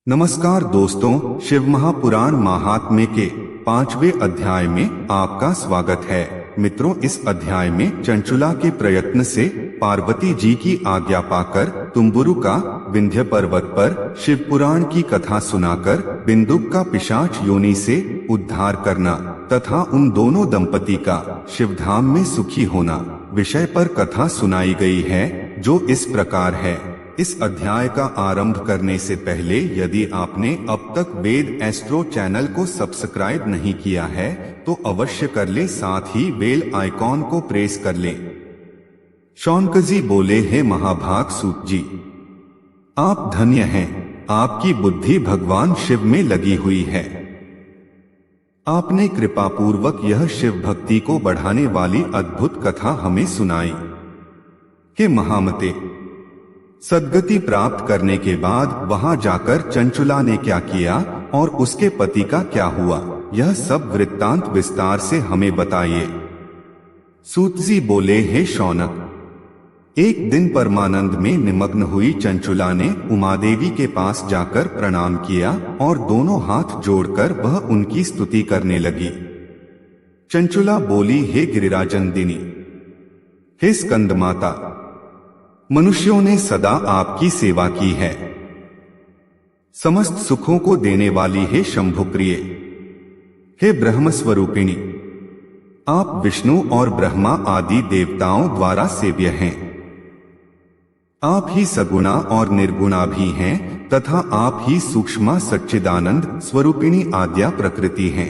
नमस्कार दोस्तों, शिव महापुराण महात्म्य के 5वें अध्याय में आपका स्वागत है। मित्रों, इस अध्याय में चंचुला के प्रयत्न से पार्वती जी की आज्ञा पाकर तुम्बुरु का विंध्य पर्वत पर शिव पुराण की कथा सुनाकर बिंदुक का पिशाच योनि से उद्धार करना तथा उन दोनों दंपति का शिवधाम में सुखी होना विषय पर कथा सुनाई गई है, जो इस प्रकार है। इस अध्याय का आरंभ करने से पहले यदि आपने अब तक वेद एस्ट्रो चैनल को सब्सक्राइब नहीं किया है तो अवश्य कर ले, साथ ही बेल आइकॉन को प्रेस कर ले। शौनकजी बोले, हे महाभाग सूत जी, आप धन्य हैं, आपकी बुद्धि भगवान शिव में लगी हुई है। आपने कृपा पूर्वक यह शिव भक्ति को बढ़ाने वाली अद्भुत कथा हमें सुनाई। हे महामते, सद्गति प्राप्त करने के बाद वहां जाकर चंचुला ने क्या किया और उसके पति का क्या हुआ, यह सब वृत्तांत विस्तार से हमें बताइए। सूत जी बोले, हे शौनक, एक दिन परमानंद में निमग्न हुई चंचुला ने उमादेवी के पास जाकर प्रणाम किया और दोनों हाथ जोड़कर वह उनकी स्तुति करने लगी। चंचुला बोली, हे गिरिराजनंदिनी, हे स्कंदमाता, मनुष्यों ने सदा आपकी सेवा की है। समस्त सुखों को देने वाली हे शंभुप्रिय, हे ब्रह्मस्वरूपिणी, आप विष्णु और ब्रह्मा आदि देवताओं द्वारा सेव्य हैं। आप ही सगुणा और निर्गुणा भी हैं तथा आप ही सूक्ष्म सच्चिदानंद स्वरूपिणी आद्या प्रकृति हैं।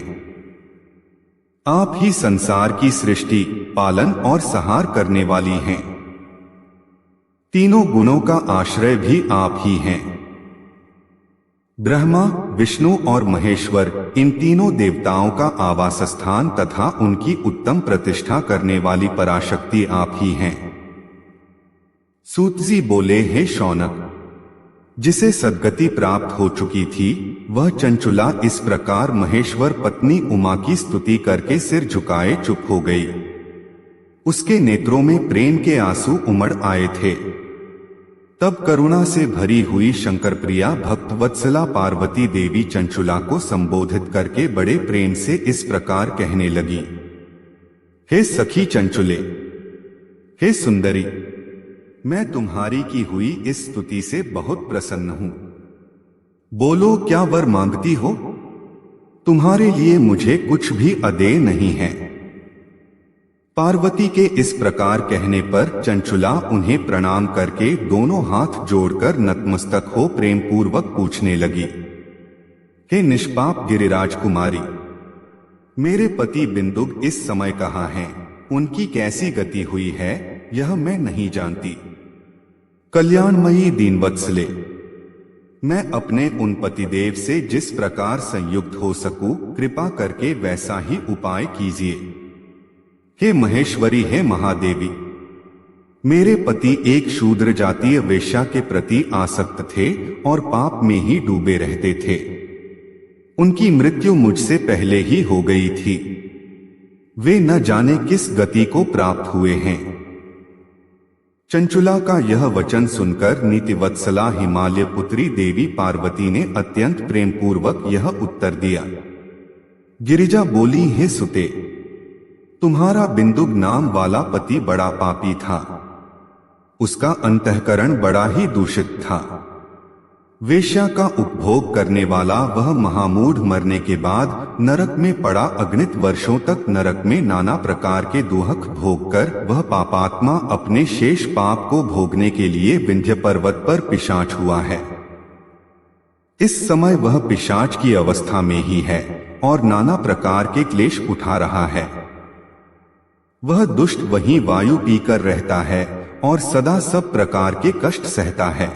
आप ही संसार की सृष्टि, पालन और संहार करने वाली हैं। तीनों गुणों का आश्रय भी आप ही हैं। ब्रह्मा, विष्णु और महेश्वर, इन तीनों देवताओं का आवास स्थान तथा उनकी उत्तम प्रतिष्ठा करने वाली पराशक्ति आप ही हैं। सूत जी बोले, हे शौनक, जिसे सद्गति प्राप्त हो चुकी थी वह चंचुला इस प्रकार महेश्वर पत्नी उमा की स्तुति करके सिर झुकाए चुप हो गई। उसके नेत्रों में प्रेम के आंसू उमड़ आए थे। तब करुणा से भरी हुई शंकर प्रिया भक्तवत्सला पार्वती देवी चंचुला को संबोधित करके बड़े प्रेम से इस प्रकार कहने लगी, हे सखी चंचुले, हे सुंदरी, मैं तुम्हारी की हुई इस स्तुति से बहुत प्रसन्न हूं। बोलो, क्या वर मांगती हो? तुम्हारे लिए मुझे कुछ भी अदेय नहीं है। पार्वती के इस प्रकार कहने पर चंचुला उन्हें प्रणाम करके दोनों हाथ जोड़कर नतमस्तक हो प्रेम पूर्वक पूछने लगी, हे निष्पाप गिरिराज कुमारी, मेरे पति बिंदुक इस समय कहाँ हैं? उनकी कैसी गति हुई है यह मैं नहीं जानती। कल्याणमयी दीनवत्सले, मैं अपने उन पतिदेव से जिस प्रकार संयुक्त हो सकूं कृपा करके वैसा ही उपाय कीजिए। हे महेश्वरी, हे महादेवी, मेरे पति एक शूद्र जातीय वेश्या के प्रति आसक्त थे और पाप में ही डूबे रहते थे। उनकी मृत्यु मुझसे पहले ही हो गई थी। वे न जाने किस गति को प्राप्त हुए हैं। चंचुला का यह वचन सुनकर नीतिवत्सला हिमालय पुत्री देवी पार्वती ने अत्यंत प्रेम पूर्वक यह उत्तर दिया। गिरिजा बोली, हे सुते, तुम्हारा बिंदुक नाम वाला पति बड़ा पापी था। उसका अंतःकरण बड़ा ही दूषित था। वेश्या का उपभोग करने वाला वह महामूढ़ मरने के बाद नरक में पड़ा अगणित वर्षों तक नरक में नाना प्रकार के दुख भोगकर वह पापात्मा अपने शेष पाप को भोगने के लिए विंध्य पर्वत पर पिशाच हुआ है। इस समय वह पिशाच की अवस्था में ही है और नाना प्रकार के क्लेश उठा रहा है। वह दुष्ट वहीं वायु पीकर रहता है और सदा सब प्रकार के कष्ट सहता है।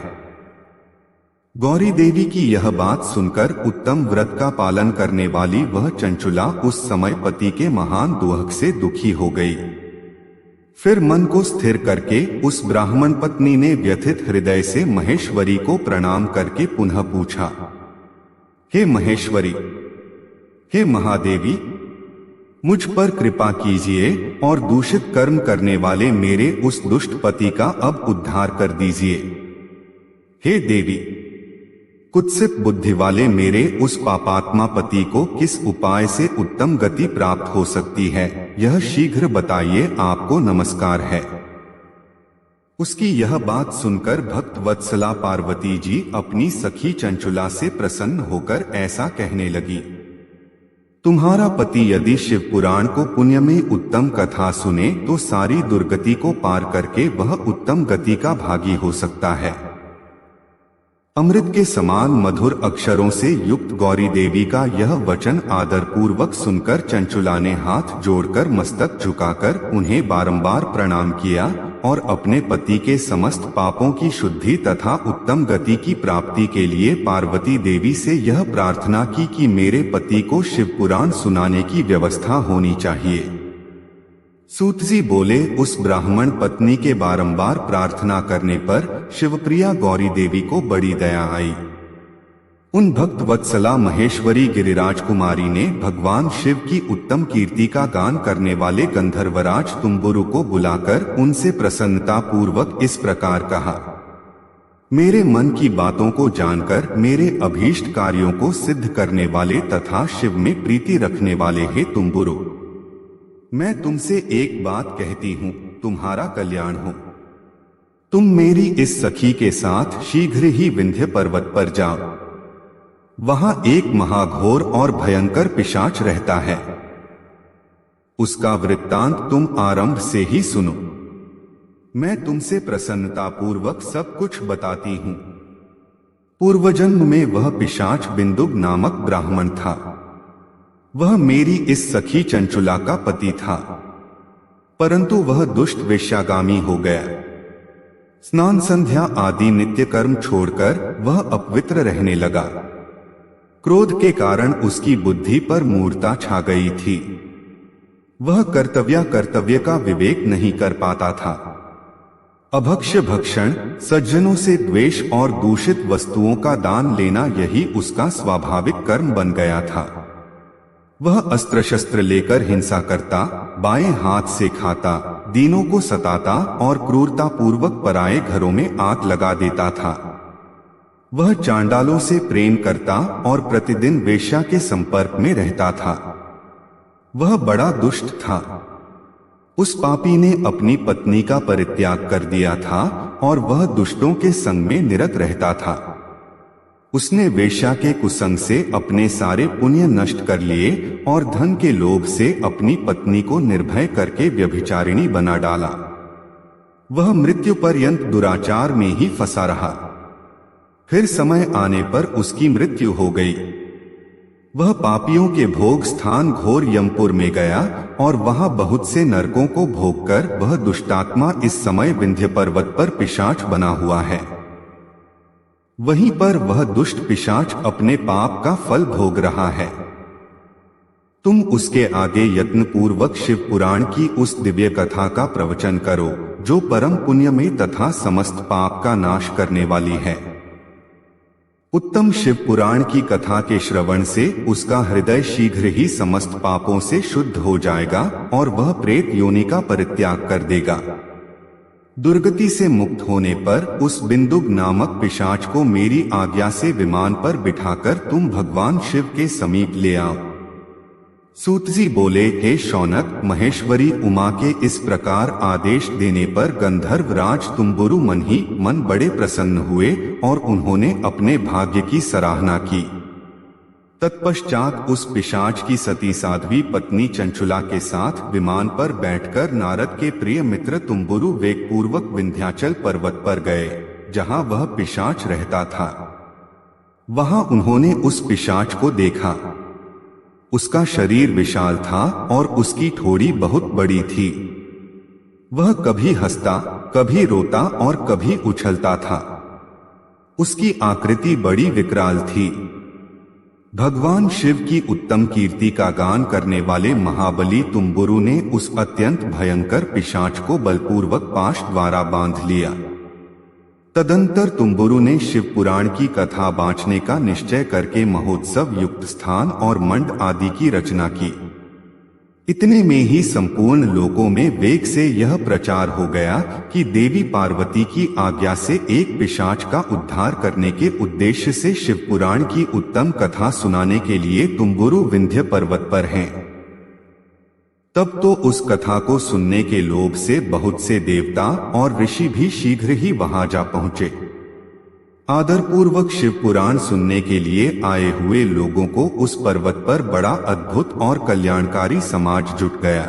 गौरी देवी की यह बात सुनकर उत्तम व्रत का पालन करने वाली वह चंचुला उस समय पति के महान दुख से दुखी हो गई। फिर मन को स्थिर करके उस ब्राह्मण पत्नी ने व्यथित हृदय से महेश्वरी को प्रणाम करके पुनः पूछा, हे महेश्वरी, हे महादेवी, मुझ पर कृपा कीजिए और दूषित कर्म करने वाले मेरे उस दुष्ट पति का अब उद्धार कर दीजिए। हे देवी, कुत्सित बुद्धि वाले मेरे उस पापात्मा पति को किस उपाय से उत्तम गति प्राप्त हो सकती है, यह शीघ्र बताइए, आपको नमस्कार है। उसकी यह बात सुनकर भक्त वत्सला पार्वती जी अपनी सखी चंचुला से प्रसन्न होकर ऐसा कहने लगी, तुम्हारा पति यदि शिव पुराण को पुण्य में उत्तम कथा सुने तो सारी दुर्गति को पार करके वह उत्तम गति का भागी हो सकता है। अमृत के समान मधुर अक्षरों से युक्त गौरी देवी का यह वचन आदरपूर्वक सुनकर चंचुला ने हाथ जोड़कर मस्तक झुकाकर उन्हें बारंबार प्रणाम किया और अपने पति के समस्त पापों की शुद्धि तथा उत्तम गति की प्राप्ति के लिए पार्वती देवी से यह प्रार्थना की कि मेरे पति को शिव पुराण सुनाने की व्यवस्था होनी चाहिए। सूत जी बोले, उस ब्राह्मण पत्नी के बारंबार प्रार्थना करने पर शिवप्रिया गौरी देवी को बड़ी दया आई। उन भक्त वत्सला महेश्वरी गिरिराज कुमारी ने भगवान शिव की उत्तम कीर्ति का गान करने वाले गंधर्वराज तुम्बुरु को बुलाकर उनसे प्रसन्नता पूर्वक इस प्रकार कहा, मेरे मन की बातों को जानकर मेरे अभीष्ट कार्यों को सिद्ध करने वाले तथा शिव में प्रीति रखने वाले हे तुम्बुरु, मैं तुमसे एक बात कहती हूँ, तुम्हारा कल्याण हो। तुम मेरी इस सखी के साथ शीघ्र ही विंध्य पर्वत पर जाओ। वहां एक महाघोर और भयंकर पिशाच रहता है। उसका वृत्तांत तुम आरंभ से ही सुनो। मैं तुमसे प्रसन्नता पूर्वक सब कुछ बताती हूँ। पूर्वजन्म में वह पिशाच बिंदुक नामक ब्राह्मण था। वह मेरी इस सखी चंचुला का पति था, परंतु वह दुष्ट वेश्यागामी हो गया। स्नान संध्या आदि नित्य कर्म छोड़कर वह अपवित्र रहने लगा। क्रोध के कारण उसकी बुद्धि पर मूढ़ता छा गई थी। वह कर्तव्य का विवेक नहीं कर पाता था। अभक्ष्य भक्षण, सज्जनों से द्वेष और दूषित वस्तुओं का दान लेना यही उसका स्वाभाविक कर्म बन गया था। वह अस्त्र शस्त्र लेकर हिंसा करता, बाएं हाथ से खाता, दीनों को सताता और क्रूरता पूर्वक पराये घरों में आग लगा देता था। वह चांडालों से प्रेम करता और प्रतिदिन वेश्या के संपर्क में रहता था। वह बड़ा दुष्ट था। उस पापी ने अपनी पत्नी का परित्याग कर दिया था और वह दुष्टों के संग में निरत रहता था। उसने वेश्या के कुसंग से अपने सारे पुण्य नष्ट कर लिए और धन के लोभ से अपनी पत्नी को निर्भय करके व्यभिचारिणी बना डाला। वह मृत्यु पर्यंत दुराचार में ही फंसा रहा। फिर समय आने पर उसकी मृत्यु हो गई। वह पापियों के भोग स्थान घोर यमपुर में गया और वहां बहुत से नरकों को भोगकर वह दुष्टात्मा इस समय विंध्य पर्वत पर पिशाच बना हुआ है। वहीं पर वह दुष्ट पिशाच अपने पाप का फल भोग रहा है। तुम उसके आगे यत्न पूर्वक शिव पुराण की उस दिव्य कथा का प्रवचन करो जो परम पुण्य में तथा समस्त पाप का नाश करने वाली है। उत्तम शिव पुराण की कथा के श्रवण से उसका हृदय शीघ्र ही समस्त पापों से शुद्ध हो जाएगा और वह प्रेत योनि का परित्याग कर देगा। दुर्गति से मुक्त होने पर उस बिंदुक नामक पिशाच को मेरी आज्ञा से विमान पर बिठाकर तुम भगवान शिव के समीप ले आओ। सूत जी बोले, हे शौनक, महेश्वरी उमा के इस प्रकार आदेश देने पर गंधर्व राज तुम्बुरु मन ही मन बड़े प्रसन्न हुए और उन्होंने अपने भाग्य की सराहना की। तत्पश्चात उस पिशाच की सती साध्वी पत्नी चंचुला के साथ विमान पर बैठकर नारद के प्रिय मित्र तुम्बुरु वेगपूर्वक विंध्याचल पर्वत पर गए, जहां वह पिशाच रहता था। वहां उन्होंने उस पिशाच को देखा। उसका शरीर विशाल था और उसकी ठोड़ी बहुत बड़ी थी। वह कभी हंसता, कभी रोता और कभी उछलता था। उसकी आकृति बड़ी विकराल थी। भगवान शिव की उत्तम कीर्ति का गान करने वाले महाबली तुम्बुरु ने उस अत्यंत भयंकर पिशाच को बलपूर्वक पाश द्वारा बांध लिया। तदंतर तुम्बुरु ने शिव पुराण की कथा बांचने का निश्चय करके महोत्सव युक्त स्थान और मंड आदि की रचना की। इतने में ही संपूर्ण लोकों में वेग से यह प्रचार हो गया कि देवी पार्वती की आज्ञा से एक पिशाच का उद्धार करने के उद्देश्य से शिव पुराण की उत्तम कथा सुनाने के लिए तुम्बुरु विंध्य पर्वत पर हैं। तब तो उस कथा को सुनने के लोभ से बहुत से देवता और ऋषि भी शीघ्र ही वहां जा पहुंचे। आदरपूर्वक शिव पुराण सुनने के लिए आए हुए लोगों को उस पर्वत पर बड़ा अद्भुत और कल्याणकारी समाज जुट गया।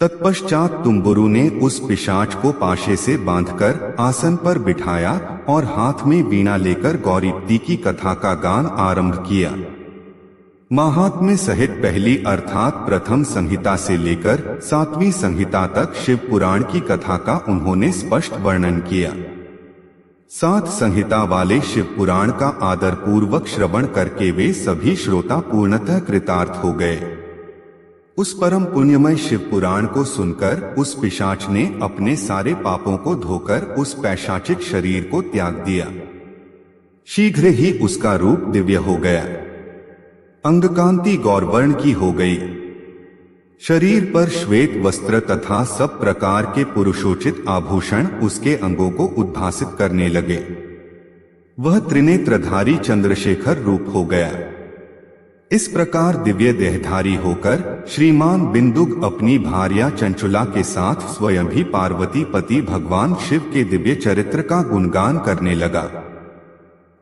तत्पश्चात तुम्बुरु ने उस पिशाच को पाशे से बांधकर आसन पर बिठाया और हाथ में वीणा लेकर गौरीपति की कथा का गान आरंभ किया। महात्म्य सहित पहली अर्थात प्रथम संहिता से लेकर 7वीं संहिता तक शिव पुराण की कथा का उन्होंने स्पष्ट वर्णन किया। 7 संहिता वाले शिव पुराण का आदर पूर्वक श्रवण करके वे सभी श्रोता पूर्णतः कृतार्थ हो गए। उस परम पुण्यमय शिव पुराण को सुनकर उस पिशाच ने अपने सारे पापों को धोकर उस पैशाचिक शरीर को त्याग दिया। शीघ्र ही उसका रूप दिव्य हो गया, अंगकांति गौरवर्ण की हो गई। शरीर पर श्वेत वस्त्र तथा सब प्रकार के पुरुषोचित आभूषण उसके अंगों को उद्भासित करने लगे। वह त्रिनेत्रधारी चंद्रशेखर रूप हो गया। इस प्रकार दिव्य देहधारी होकर श्रीमान बिंदुक अपनी भार्या चंचुला के साथ स्वयं भी पार्वती पति भगवान शिव के दिव्य चरित्र का गुणगान करने लगा।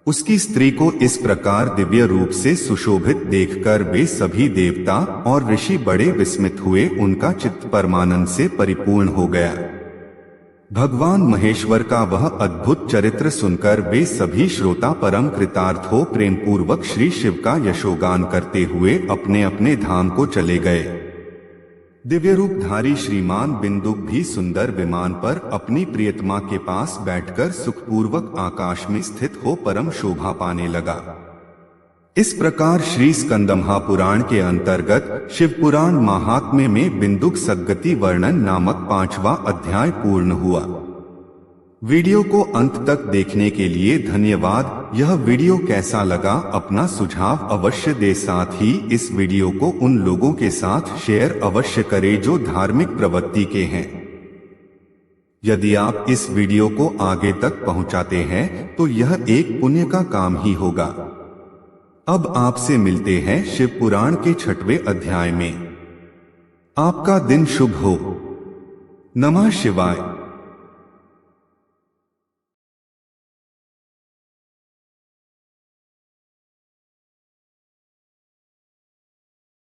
उसकी स्त्री को इस प्रकार दिव्य रूप से सुशोभित देखकर वे सभी देवता और ऋषि बड़े विस्मित हुए। उनका चित्त परमानंद से परिपूर्ण हो गया। भगवान महेश्वर का वह अद्भुत चरित्र सुनकर वे सभी श्रोता परम कृतार्थ हो प्रेम पूर्वक श्री शिव का यशोगान करते हुए अपने अपने धाम को चले गए। दिव्य रूपधारी श्रीमान बिंदुक भी सुंदर विमान पर अपनी प्रियतमा के पास बैठकर सुखपूर्वक आकाश में स्थित हो परम शोभा पाने लगा। इस प्रकार श्री स्कंदमहापुराण के अंतर्गत शिव पुराण महात्म्य में बिंदुक सद्गति वर्णन नामक 5वां अध्याय पूर्ण हुआ। वीडियो को अंत तक देखने के लिए धन्यवाद। यह वीडियो कैसा लगा अपना सुझाव अवश्य दे, साथ ही इस वीडियो को उन लोगों के साथ शेयर अवश्य करें जो धार्मिक प्रवृत्ति के हैं। यदि आप इस वीडियो को आगे तक पहुंचाते हैं तो यह एक पुण्य का काम ही होगा। अब आपसे मिलते हैं शिव पुराण के 6वें अध्याय में। आपका दिन शुभ हो। नमः शिवाय।